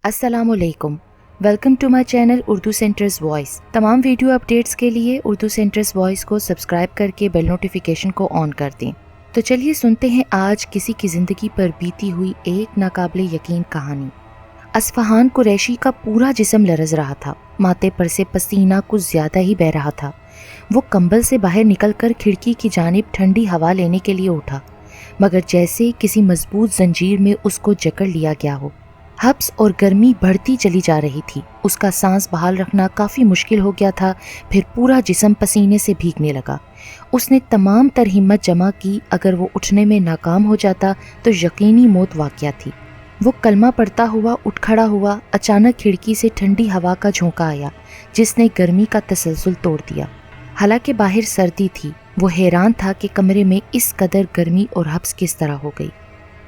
السلام علیکم، welcome to my channel Urdu centres voice. تمام ویڈیو اپڈیٹس کے لیے اردو سینٹرز وائس کو سبسکرائب کر کے بیل نوٹیفیکیشن کو آن کر دیں۔ تو چلیے سنتے ہیں آج کسی کی زندگی پر بیتی ہوئی ایک ناقابل یقین کہانی۔ اصفہان قریشی کا پورا جسم لرز رہا تھا، ماتھے پر سے پسینہ کچھ زیادہ ہی بہہ رہا تھا۔ وہ کمبل سے باہر نکل کر کھڑکی کی جانب ٹھنڈی ہوا لینے کے لیے اٹھا، مگر جیسے کسی مضبوط زنجیر میں اس کو جکڑ لیا گیا ہو۔ حبس اور گرمی بڑھتی چلی جا رہی تھی، اس کا سانس بحال رکھنا کافی مشکل ہو گیا تھا، پھر پورا جسم پسینے سے بھیگنے لگا۔ اس نے تمام تر ہمت جمع کی، اگر وہ اٹھنے میں ناکام ہو جاتا تو یقینی موت واقعہ تھی۔ وہ کلمہ پڑھتا ہوا اٹھ کھڑا ہوا، اچانک کھڑکی سے ٹھنڈی ہوا کا جھونکا آیا جس نے گرمی کا تسلسل توڑ دیا۔ حالانکہ باہر سردی تھی، وہ حیران تھا کہ کمرے میں اس قدر گرمی اور حبس کس طرح ہو گئی۔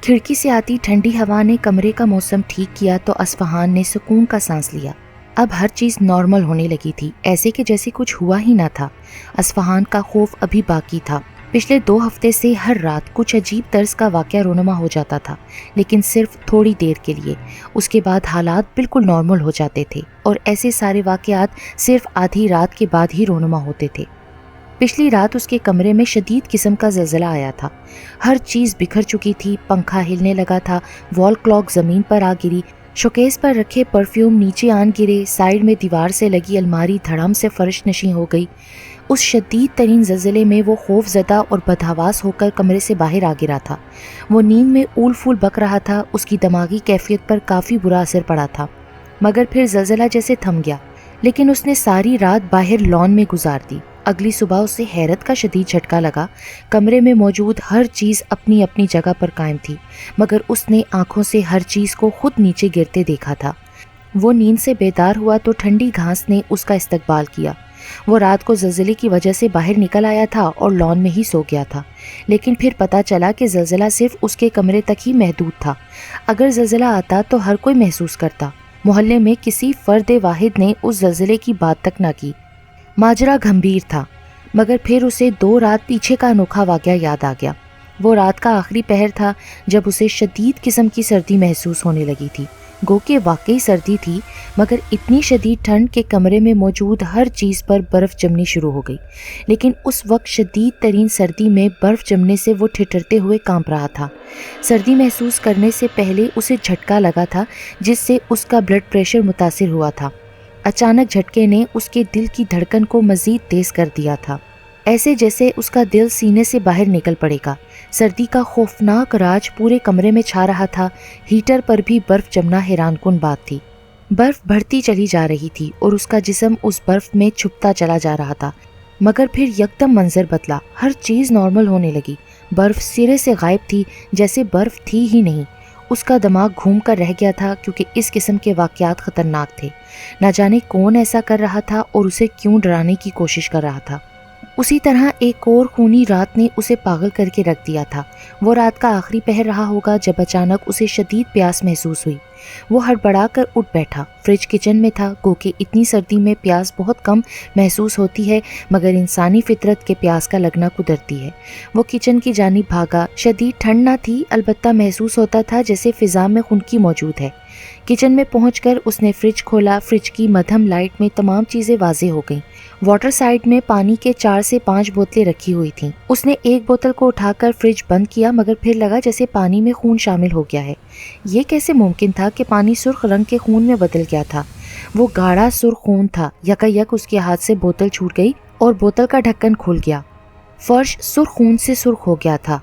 کھڑکی سے آتی ٹھنڈی ہوا نے کمرے کا موسم ٹھیک کیا تو اصفہان نے سکون کا سانس لیا۔ اب ہر چیز نارمل ہونے لگی تھی، ایسے کہ جیسے کچھ ہوا ہی نہ تھا۔ اصفہان کا خوف ابھی باقی تھا۔ پچھلے 2 ہفتے سے ہر رات کچھ عجیب طرز کا واقعہ رونما ہو جاتا تھا، لیکن صرف تھوڑی دیر کے لیے۔ اس کے بعد حالات بالکل نارمل ہو جاتے تھے، اور ایسے سارے واقعات صرف آدھی رات کے بعد ہی رونما ہوتے تھے۔ پچھلی رات اس کے کمرے میں شدید قسم کا زلزلہ آیا تھا۔ ہر چیز بکھر چکی تھی، پنکھا ہلنے لگا تھا، وال کلاک زمین پر آ گری، شوکیس پر رکھے پرفیوم نیچے آن گرے، سائیڈ میں دیوار سے لگی الماری دھڑام سے فرش نشیں ہو گئی۔ اس شدید ترین زلزلے میں وہ خوف زدہ اور بدحواس ہو کر کمرے سے باہر آ گرا تھا۔ وہ نیند میں اول پھول بک رہا تھا، اس کی دماغی کیفیت پر کافی برا اثر پڑا تھا، مگر پھر زلزلہ جیسے تھم گیا۔ لیکن اس نے ساری رات باہر لان میں گزار دی۔ اگلی صبح اسے حیرت کا شدید جھٹکا لگا۔ کمرے میں موجود ہر چیز اپنی اپنی جگہ پر قائم تھی، مگر اس نے آنکھوں سے ہر چیز کو خود نیچے گرتے دیکھا تھا۔ وہ نیند سے بیدار ہوا تو ٹھنڈی گھاس نے اس کا استقبال کیا۔ وہ رات کو زلزلے کی وجہ سے باہر نکل آیا تھا اور لان میں ہی سو گیا تھا، لیکن پھر پتہ چلا کہ زلزلہ صرف اس کے کمرے تک ہی محدود تھا۔ اگر زلزلہ آتا تو ہر کوئی محسوس کرتا۔ محلے میں کسی فرد واحد نے اس زلزلے کی بات تک نہ کی۔ ماجرا گھمبیر تھا، مگر پھر اسے 2 رات پیچھے کا انوکھا واقعہ یاد آ گیا۔ وہ رات کا آخری پہر تھا جب اسے شدید قسم کی سردی محسوس ہونے لگی تھی۔ گو کہ واقعی سردی تھی، مگر اتنی شدید ٹھنڈ کہ کمرے میں موجود ہر چیز پر برف جمنی شروع ہو گئی۔ لیکن اس وقت شدید ترین سردی میں برف جمنے سے وہ ٹھٹرتے ہوئے کانپ رہا تھا۔ سردی محسوس کرنے سے پہلے اسے جھٹکا لگا تھا جس سے اس کا بلڈ پریشر متاثر ہوا تھا۔ اچانک جھٹکے نے اس کے دل کی دھڑکن کو مزید تیز کر دیا تھا، ایسے جیسے اس کا دل سینے سے باہر نکل پڑے گا۔ سردی کا خوفناک راج پورے کمرے میں چھا رہا تھا۔ ہیٹر پر بھی برف جمنا حیران کن بات تھی۔ برف بڑھتی چلی جا رہی تھی اور اس کا جسم اس برف میں چھپتا چلا جا رہا تھا، مگر پھر یکدم منظر بدلا، ہر چیز نارمل ہونے لگی۔ برف سرے سے غائب تھی، جیسے برف تھی ہی نہیں۔ اس کا دماغ گھوم کر رہ گیا تھا، کیونکہ اس قسم کے واقعات خطرناک تھے۔ نہ جانے کون ایسا کر رہا تھا اور اسے کیوں ڈرانے کی کوشش کر رہا تھا۔ اسی طرح ایک اور خونی رات نے اسے پاگل کر کے رکھ دیا تھا۔ وہ رات کا آخری پہر رہا ہوگا جب اچانک اسے شدید پیاس محسوس ہوئی۔ وہ ہڑبڑا کر اٹھ بیٹھا۔ فریج کچن میں تھا، گو کہ اتنی سردی میں پیاس بہت کم محسوس ہوتی ہے، مگر انسانی فطرت کے پیاس کا لگنا قدرتی ہے۔ وہ کچن کی جانب بھاگا۔ شدید ٹھنڈ نہ تھی، البتہ محسوس ہوتا تھا جیسے فضا میں خنکی موجود ہے۔ کچن میں پہنچ کر اس نے فریج کھولا۔ فریج کی مدھم لائٹ میں تمام چیزیں واضح ہو گئیں۔ واٹر سائڈ میں پانی کے 4 سے 5 بوتلیں رکھی ہوئی تھیں۔ اس نے ایک بوتل کو اٹھا کر فریج بند کیا، مگر پھر لگا جیسے پانی میں خون شامل ہو گیا ہے۔ یہ کیسے ممکن تھا کہ پانی سرخ رنگ کے خون میں بدل گیا تھا؟ وہ گاڑھا سرخ خون تھا۔ یکایک اس کے ہاتھ سے بوتل چھوٹ گئی اور بوتل کا ڈھکن کھل گیا۔ فرش سرخ خون سے سرخ ہو گیا تھا۔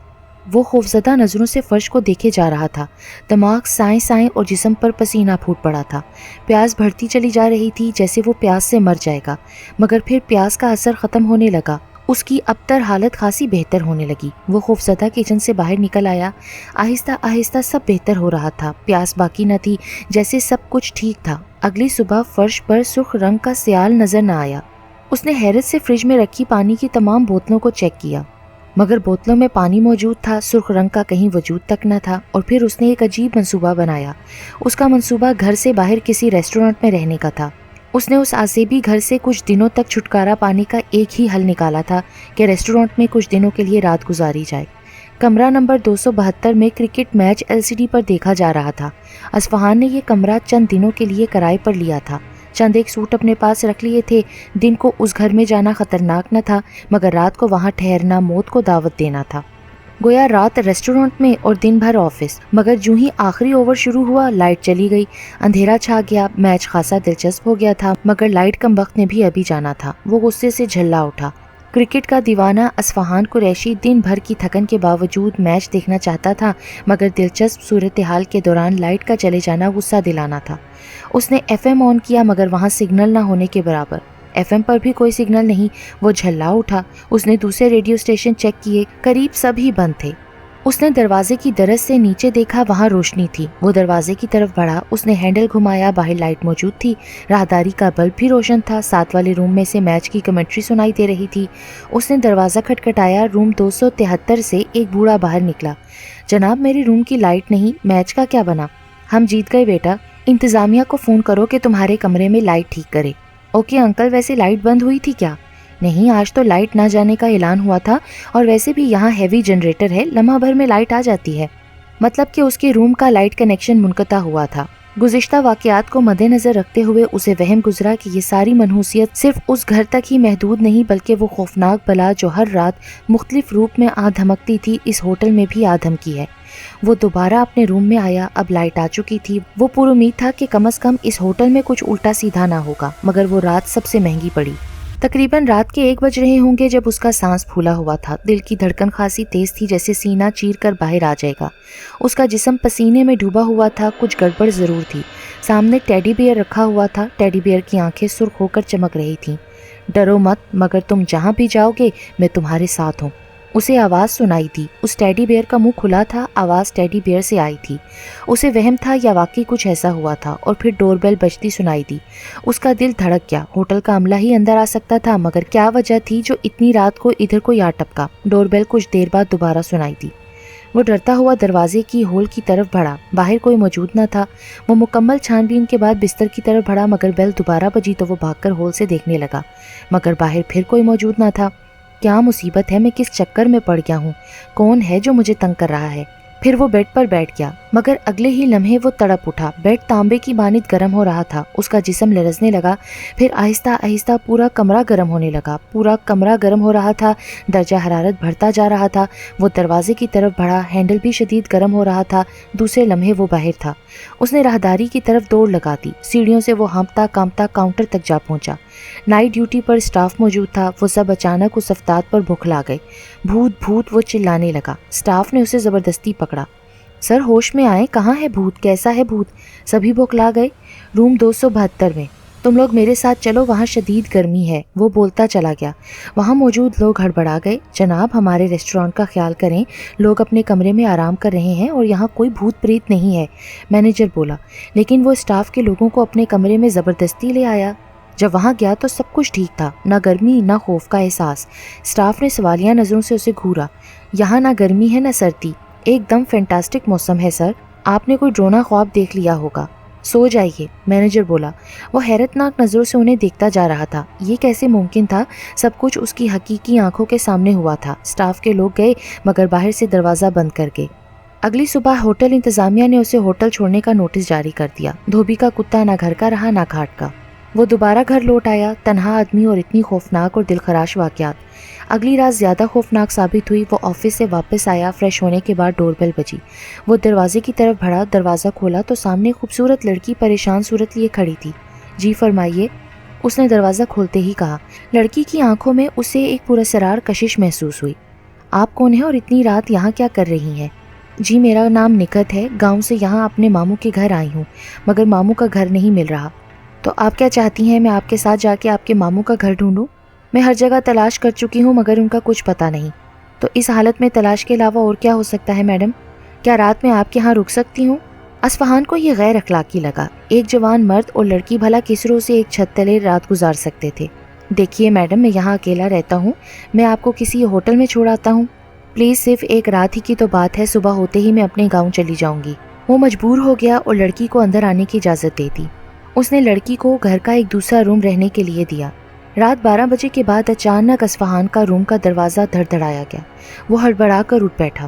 وہ خوفزدہ نظروں سے فرش کو دیکھے جا رہا تھا۔ دماغ سائیں سائیں اور جسم پر پسینہ پھوٹ پڑا تھا۔ پیاس بڑھتی چلی جا رہی تھی، جیسے وہ پیاس سے مر جائے گا، مگر پھر پیاس کا اثر ختم ہونے لگا۔ اس کی ابتر حالت خاصی بہتر ہونے لگی۔ وہ خوفزدہ کچن سے باہر نکل آیا۔ آہستہ آہستہ سب بہتر ہو رہا تھا۔ پیاس باقی نہ تھی، جیسے سب کچھ ٹھیک تھا۔ اگلی صبح فرش پر سرخ رنگ کا سیال نظر نہ آیا۔ اس نے حیرت سے فریج میں رکھی پانی کی تمام بوتلوں کو چیک کیا، مگر بوتلوں میں پانی موجود تھا، سرخ رنگ کا کہیں وجود تک نہ تھا۔ اور پھر اس نے ایک عجیب منصوبہ بنایا۔ اس کا منصوبہ گھر سے باہر کسی ریسٹورنٹ میں رہنے کا تھا۔ اس نے اس عذابی گھر سے کچھ دنوں تک چھٹکارا پانے کا ایک ہی حل نکالا تھا کہ ریسٹورنٹ میں کچھ دنوں کے لیے رات گزاری جائے۔ کمرہ نمبر 272 میں کرکٹ میچ LCD پر دیکھا جا رہا تھا۔ اصفہان نے یہ کمرہ چند دنوں کے لیے کرائے پر لیا تھا۔ چند ایک سوٹ اپنے پاس رکھ لیے تھے۔ دن کو اس گھر میں جانا خطرناک نہ تھا، مگر رات کو وہاں ٹھہرنا موت کو دعوت دینا تھا۔ گویا رات ریسٹورنٹ میں اور دن بھر آفس، مگر جو ہی آخری اوور شروع ہوا لائٹ چلی گئی، اندھیرا چھا گیا۔ میچ خاصا دلچسپ ہو گیا تھا، مگر لائٹ کم وقت نے بھی ابھی جانا تھا۔ وہ غصے سے جھلا اٹھا۔ کرکٹ کا دیوانہ اصفہان قریشی دن بھر کی تھکن کے باوجود میچ دیکھنا چاہتا تھا، مگر دلچسپ صورتحال کے دوران لائٹ کا چلے جانا غصہ دلانا تھا۔ اس نے FM آن کیا، مگر وہاں سگنل نہ ہونے کے برابر۔ FM پر بھی کوئی سگنل نہیں۔ وہ جھلا اٹھا۔ اس نے دوسرے ریڈیو اسٹیشن چیک کیے، قریب سب ہی بند تھے۔ اس نے دروازے کی درز سے نیچے دیکھا، وہاں روشنی تھی۔ وہ دروازے کی طرف بڑھا، اس نے ہینڈل گھمایا، باہر لائٹ موجود تھی، راہداری کا بلب بھی روشن تھا۔ ساتھ والے روم میں سے میچ کی کمنٹری سنائی دے رہی تھی۔ اس نے دروازہ کھٹکھٹایا۔ روم 273 سے ایک بوڑھا باہر نکلا۔ جناب، میری روم کی لائٹ نہیں، میچ کا کیا بنا؟ ہم جیت گئے بیٹا، انتظامیہ کو فون کرو کہ تمہارے کمرے میں لائٹ ٹھیک کرے۔ اوکے انکل، ویسے لائٹ بند ہوئی تھی کیا؟ نہیں، آج تو لائٹ نہ جانے کا اعلان ہوا تھا، اور ویسے بھی یہاں ہیوی جنریٹر ہے، لمحہ بھر میں لائٹ آ جاتی ہے۔ مطلب کہ اس کے روم کا لائٹ کنیکشن منقطع ہوا تھا۔ گزشتہ واقعات کو مد نظر رکھتے ہوئے اسے وہم گزرا کہ یہ ساری منحوسیت صرف اس گھر تک ہی محدود نہیں، بلکہ وہ خوفناک بلا جو ہر رات مختلف روپ میں آ دھمکتی تھی، اس ہوٹل میں بھی آ دھمکی ہے۔ وہ دوبارہ اپنے روم میں آیا۔ اب لائٹ آ چکی تھی۔ وہ پر امید تھا کہ کم از کم اس ہوٹل میں کچھ الٹا سیدھا نہ ہوگا، مگر وہ رات سب سے مہنگی پڑی۔ تقریباً رات کے 1 بج رہے ہوں گے جب اس کا سانس پھولا ہوا تھا۔ دل کی دھڑکن خاصی تیز تھی، جیسے سینہ چیر کر باہر آ جائے گا۔ اس کا جسم پسینے میں ڈوبا ہوا تھا۔ کچھ گڑبڑ ضرور تھی۔ سامنے ٹیڈی بیئر رکھا ہوا تھا۔ ٹیڈی بیئر کی آنکھیں سرخ ہو کر چمک رہی تھیں۔ ڈرو مت، مگر تم جہاں بھی جاؤ گے میں تمہارے ساتھ ہوں۔ اسے آواز سنائی دی۔ اس ٹیڈی بیئر کا منہ کھلا تھا۔ آواز ٹیڈی بیئر سے آئی تھی۔ اسے وہم تھا یا واقعی کچھ ایسا ہوا تھا، اور پھر ڈور بیل بجتی سنائی دی۔ اس کا دل دھڑک گیا۔ ہوٹل کا عملہ ہی اندر آ سکتا تھا، مگر کیا وجہ تھی جو اتنی رات کو ادھر کو آ ٹپکا؟ ڈور بیل کچھ دیر بعد دوبارہ سنائی دی۔ وہ ڈرتا ہوا دروازے کی ہول کی طرف بڑھا۔ باہر کوئی موجود نہ تھا۔ وہ مکمل چھان بین کے بعد بستر کی طرف بڑھا، مگر بیل دوبارہ بجی تو وہ بھاگ کر ہول سے دیکھنے لگا، مگر باہر پھر کوئی موجود نہ تھا۔ کیا مصیبت ہے، میں کس چکر میں پڑ گیا ہوں؟ کون ہے جو مجھے تنگ کر رہا ہے؟ پھر وہ بیڈ پر بیٹھ گیا، مگر اگلے ہی لمحے وہ تڑپ اٹھا۔ بیڈ تانبے کی مانند گرم ہو رہا تھا۔ اس کا جسم لرزنے لگا، پھر آہستہ آہستہ پورا کمرہ گرم ہونے لگا۔ پورا کمرہ گرم ہو رہا تھا، درجہ حرارت بڑھتا جا رہا تھا۔ وہ دروازے کی طرف بڑھا، ہینڈل بھی شدید گرم ہو رہا تھا۔ دوسرے لمحے وہ باہر تھا۔ اس نے راہداری کی طرف دوڑ لگا دی۔ سیڑھیوں سے وہ ہانپتا کانپتا کاؤنٹر تک جا پہنچا۔ نائٹ ڈیوٹی پر سٹاف موجود تھا۔ وہ سب اچانک اس افتاد پر بھوکھلا گئے۔ بھوت بھوت، وہ چلانے لگا۔ سٹاف نے اسے زبردستی پکڑا۔ سر ہوش میں آئے، کہاں ہے بھوت؟ کیسا ہے بھوت؟ سبھی بھوکھلا گئے۔ روم 272 میں۔ تم لوگ میرے ساتھ چلو، وہاں شدید گرمی ہے، وہ بولتا چلا گیا۔ وہاں موجود لوگ ہڑبڑا گئے۔ جناب، ہمارے ریسٹورانٹ کا خیال کریں، لوگ اپنے کمرے میں آرام کر رہے ہیں اور یہاں کوئی بھوت پریت نہیں ہے، مینیجر بولا۔ لیکن وہ اسٹاف کے لوگوں کو اپنے کمرے میں زبردستی لے آیا۔ جب وہاں گیا تو سب کچھ ٹھیک تھا، نہ گرمی نہ خوف کا احساس۔ اسٹاف نے سوالیہ نظروں سے اسے گھورا۔ یہاں نہ گرمی ہے نہ سردی، ایک دم فینٹاسٹک موسم ہے سر، آپ نے کوئی ڈرونا خواب دیکھ لیا ہوگا۔ سو جائیے، مینیجر بولا۔ وہ حیرت ناک نظروں سے انہیں دیکھتا جا رہا تھا۔ یہ کیسے ممکن تھا؟ سب کچھ اس کی حقیقی آنکھوں کے سامنے ہوا تھا۔ اسٹاف کے لوگ گئے، مگر باہر سے دروازہ بند کر گئے۔ اگلی صبح ہوٹل انتظامیہ نے اسے ہوٹل چھوڑنے کا نوٹس جاری کر دیا۔ دھوبی کا کتا نہ گھر کا رہا نہ گھاٹ کا۔ وہ دوبارہ گھر لوٹ آیا، تنہا آدمی اور اتنی خوفناک اور دلخراش واقعات۔ اگلی رات زیادہ خوفناک ثابت ہوئی۔ وہ آفس سے واپس آیا، فریش ہونے کے بعد ڈور بیل بجی۔ وہ دروازے کی طرف بڑھا، دروازہ کھولا تو سامنے خوبصورت لڑکی پریشان صورت لیے کھڑی تھی۔ جی فرمائیے، اس نے دروازہ کھولتے ہی کہا۔ لڑکی کی آنکھوں میں اسے ایک پراسرار کشش محسوس ہوئی۔ آپ کون ہیں اور اتنی رات یہاں کیا کر رہی ہیں؟ جی میرا نام نکھت ہے، گاؤں سے یہاں اپنے ماموں کے گھر آئی ہوں، مگر ماموں کا گھر نہیں مل رہا۔ تو آپ کیا چاہتی ہیں میں آپ کے ساتھ جا کے آپ کے ماموں کا گھر ڈھونڈوں؟ میں ہر جگہ تلاش کر چکی ہوں مگر ان کا کچھ پتہ نہیں۔ تو اس حالت میں تلاش کے علاوہ اور کیا ہو سکتا ہے میڈم؟ کیا رات میں آپ کے ہاں رک سکتی ہوں؟ اصفہان کو یہ غیر اخلاقی لگا۔ ایک جوان مرد اور لڑکی بھلا کس روح سے ایک چھت تلے رات گزار سکتے تھے؟ دیکھیے میڈم، میں یہاں اکیلا رہتا ہوں، میں آپ کو کسی ہوٹل میں چھوڑ آتا ہوں، پلیز صرف ایک رات ہی کی تو بات ہے، صبح ہوتے ہی میں اپنے گاؤں چلی جاؤں گی۔ وہ مجبور ہو گیا اور لڑکی کو اندر آنے کی اجازت دے دی۔ اس نے لڑکی کو گھر کا ایک دوسرا روم رہنے کے لیے دیا۔ رات 12 بجے کے بعد اچانک اصفہان کا روم کا دروازہ دھڑدھڑایا گیا۔ وہ ہڑبڑا کر اٹھ بیٹھا۔